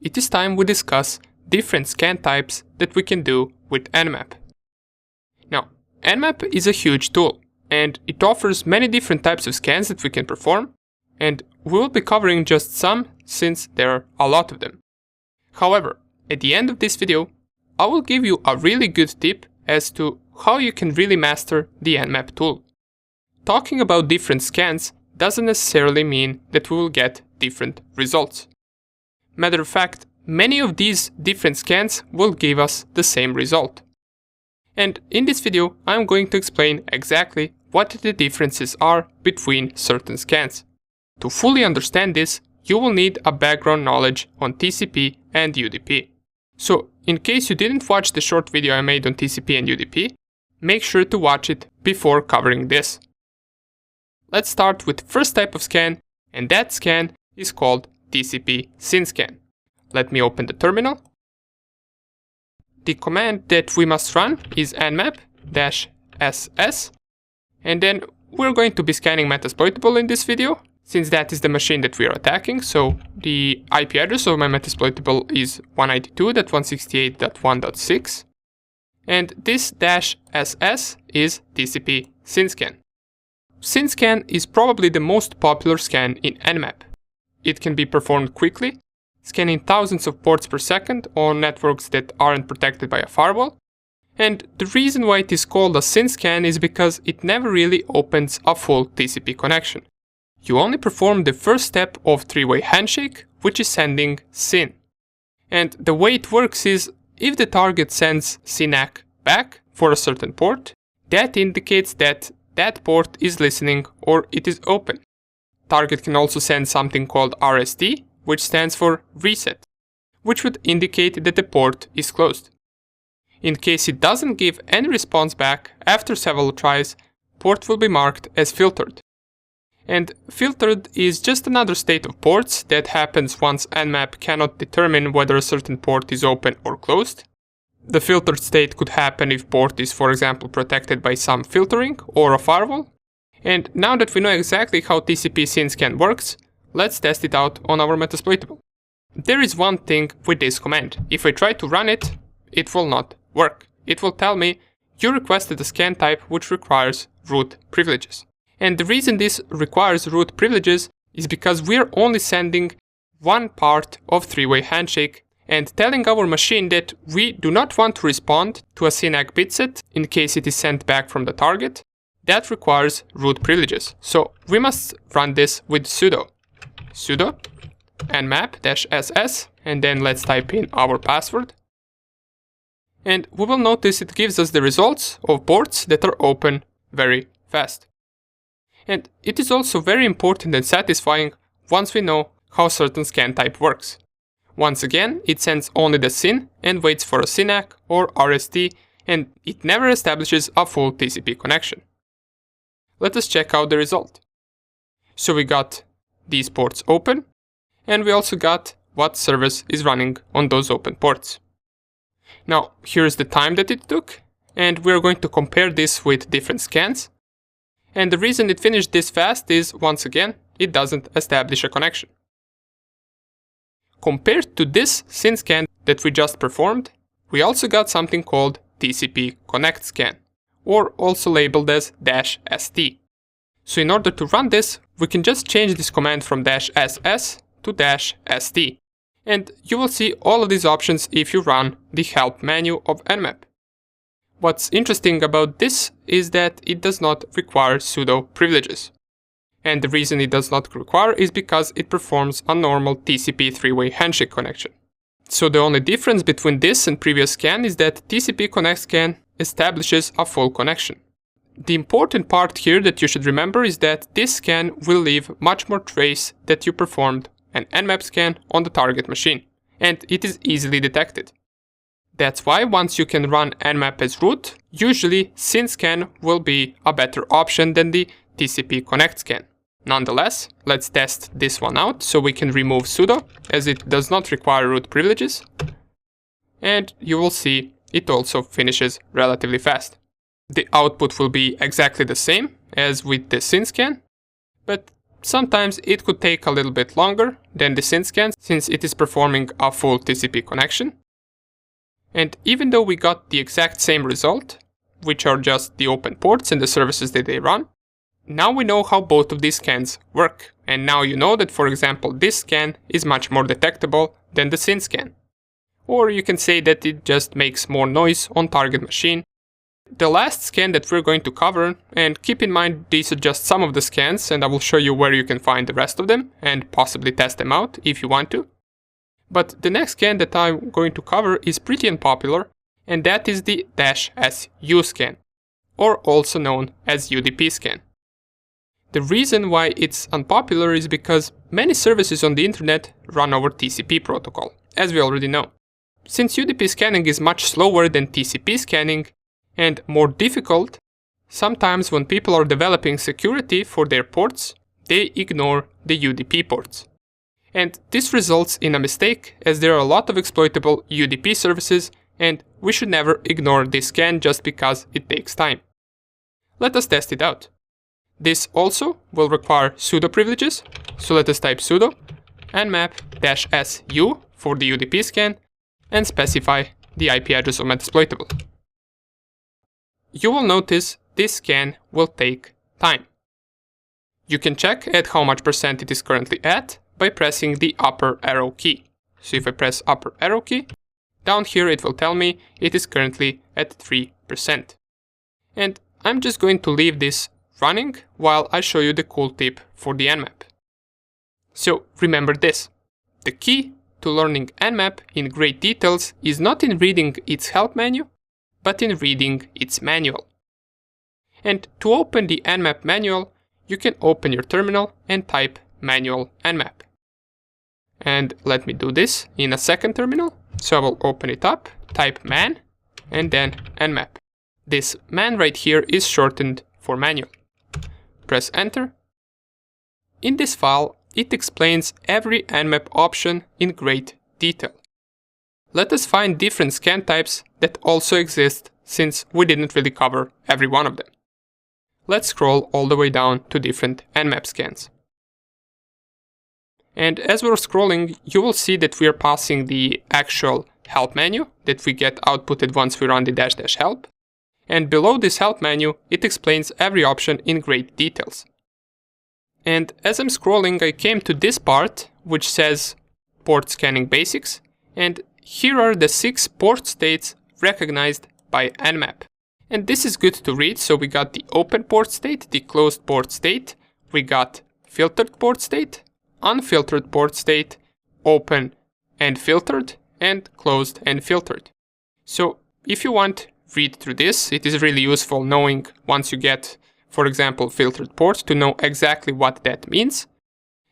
it is time we discuss different scan types that we can do with Nmap. Now, Nmap is a huge tool, and it offers many different types of scans that we can perform, and we will be covering just some since there are a lot of them. However, at the end of this video, I will give you a really good tip as to how you can really master the Nmap tool. Talking about different scans doesn't necessarily mean that we will get different results. Matter of fact, many of these different scans will give us the same result. And in this video, I'm going to explain exactly what the differences are between certain scans. To fully understand this, you will need a background knowledge on TCP and UDP. So, in case you didn't watch the short video I made on TCP and UDP, make sure to watch it before covering this. Let's start with the first type of scan, and that scan is called TCP SYN scan. Let me open the terminal. The command that we must run is nmap-ss, and then we're going to be scanning Metasploitable in this video, since that is the machine that we are attacking. So the IP address of my Metasploitable is 192.168.1.6, and this -ss is TCP SYN scan. SYN scan is probably the most popular scan in Nmap. It can be performed quickly, scanning thousands of ports per second on networks that aren't protected by a firewall. And the reason why it is called a SYN scan is because it never really opens a full TCP connection. You only perform the first step of three-way handshake, which is sending SYN. And the way it works is, if the target sends SYNAC back for a certain port, that indicates that that port is listening or it is open. Target can also send something called RST, which stands for reset, which would indicate that the port is closed. In case it doesn't give any response back after several tries, port will be marked as filtered. And filtered is just another state of ports that happens once Nmap cannot determine whether a certain port is open or closed. The filtered state could happen if port is, for example, protected by some filtering or a firewall. And now that we know exactly how TCP SYN scan works, let's test it out on our Metasploitable. There is one thing with this command. If I try to run it, it will not work. It will tell me, you requested a scan type which requires root privileges. And the reason this requires root privileges is because we are only sending one part of three-way handshake and telling our machine that we do not want to respond to a SYNAC bitset in case it is sent back from the target. That requires root privileges. So we must run this with sudo nmap-ss, and then let's type in our password. And we will notice it gives us the results of ports that are open very fast. And it is also very important and satisfying once we know how certain scan type works. Once again, it sends only the SYN and waits for a SYNAC or RST, and it never establishes a full TCP connection. Let us check out the result. So we got these ports open, and we also got what service is running on those open ports. Now, here's the time that it took, and we're going to compare this with different scans. And the reason it finished this fast is, once again, it doesn't establish a connection. Compared to this SYN scan that we just performed, we also got something called TCP connect scan, or also labeled as -st. So in order to run this, we can just change this command from -ss to -st. And you will see all of these options if you run the help menu of Nmap. What's interesting about this is that it does not require sudo privileges. And the reason it does not require is because it performs a normal TCP three-way handshake connection. So the only difference between this and previous scan is that TCP connect scan establishes a full connection. The important part here that you should remember is that this scan will leave much more trace that you performed an Nmap scan on the target machine, and it is easily detected. That's why once you can run Nmap as root, usually SYN scan will be a better option than the TCP connect scan. Nonetheless, let's test this one out so we can remove sudo, as it does not require root privileges. And you will see it also finishes relatively fast. The output will be exactly the same as with the SYN scan, but Sometimes it could take a little bit longer than the SyncScan since it is performing a full TCP connection. And even though we got the exact same result, which are just the open ports and the services that they run, now we know how both of these scans work. And now you know that, for example, this scan is much more detectable than the SyncScan. Or you can say that it just makes more noise on target machine. The last scan that we're going to cover, and keep in mind these are just some of the scans, and I will show you where you can find the rest of them and possibly test them out if you want to. But the next scan that I'm going to cover is pretty unpopular, and that is the -SU scan, or also known as UDP scan. The reason why it's unpopular is because many services on the internet run over TCP protocol, as we already know. Since UDP scanning is much slower than TCP scanning and more difficult, sometimes when people are developing security for their ports, they ignore the UDP ports. And this results in a mistake, as there are a lot of exploitable UDP services, and we should never ignore this scan just because it takes time. Let us test it out. This also will require sudo privileges, so let us type sudo nmap-su for the UDP scan and specify the IP address of Metasploitable. You will notice this scan will take time. You can check at how much percent it is currently at by pressing the upper arrow key. So if I press upper arrow key, down here it will tell me it is currently at 3%. And I'm just going to leave this running while I show you the cool tip for the Nmap. So remember this, the key to learning Nmap in great details is not in reading its help menu, but in reading its manual. And to open the Nmap manual, you can open your terminal and type manual Nmap. And let me do this in a second terminal. So I will open it up, type man, and then Nmap. This man right here is shortened for manual. Press enter. In this file, it explains every Nmap option in great detail. Let us find different scan types that also exist, since we didn't really cover every one of them. Let's scroll all the way down to different Nmap scans. And as we're scrolling, you will see that we are passing the actual help menu that we get outputted once we run the --help. And below this help menu, it explains every option in great details. And as I'm scrolling, I came to this part, which says port scanning basics, and here are the 6 port states recognized by Nmap. And this is good to read, so we got the open port state, the closed port state, we got filtered port state, unfiltered port state, open and filtered, and closed and filtered. So if you want, read through this. It is really useful knowing once you get, for example, filtered port, to know exactly what that means.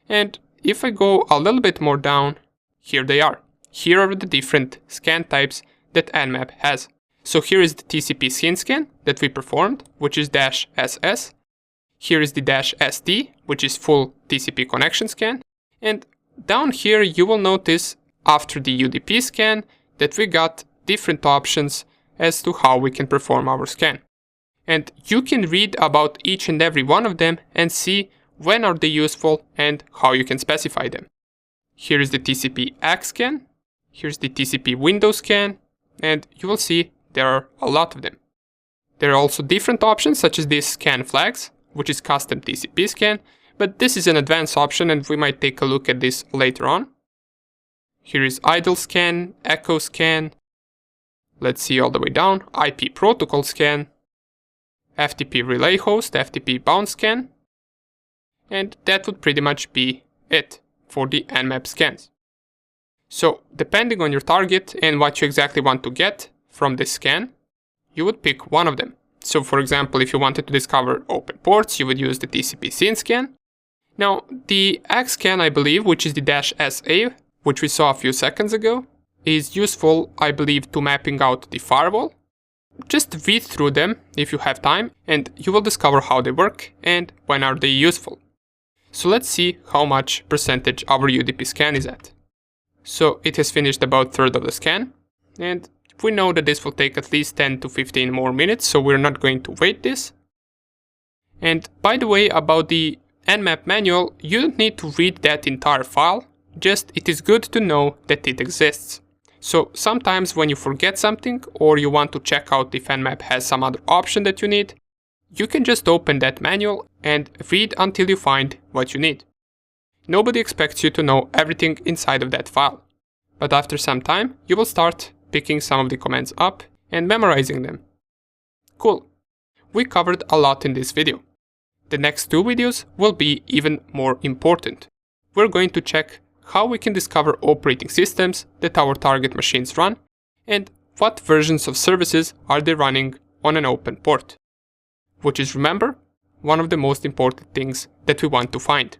And if I go a little bit more down, here they are. Here are the different scan types that Nmap has. So here is the TCP SyncScan that we performed, which is -SS. Here is the -SD, which is full TCP connection scan. And down here you will notice, after the UDP scan, that we got different options as to how we can perform our scan. And you can read about each and every one of them and see when are they useful and how you can specify them. Here is the TCP ACK scan, here's the TCP window scan, and you will see there are a lot of them. There are also different options such as this scan flags, which is custom TCP scan, but this is an advanced option and we might take a look at this later on. Here is idle scan, echo scan, let's see all the way down, IP protocol scan, FTP relay host, FTP bound scan, and that would pretty much be it for the Nmap scans. So depending on your target and what you exactly want to get from this scan, you would pick one of them. So for example, if you wanted to discover open ports, you would use the TCP SyncScan. Now the ACK scan, I believe, which is the -SA, which we saw a few seconds ago, is useful, I believe, to mapping out the firewall. Just read through them if you have time, and you will discover how they work and when are they useful. So let's see how much percentage our UDP scan is at. So it has finished about 1/3 of the scan, and we know that this will take at least 10 to 15 more minutes, so we're not going to wait this. And by the way, about the Nmap manual, you don't need to read that entire file, just it is good to know that it exists. So sometimes when you forget something or you want to check out if Nmap has some other option that you need, you can just open that manual and read until you find what you need. Nobody expects you to know everything inside of that file, but after some time you will start picking some of the commands up and memorizing them. Cool. We covered a lot in this video. The next 2 videos will be even more important. We're going to check how we can discover operating systems that our target machines run and what versions of services are they running on an open port. Which is, remember, one of the most important things that we want to find.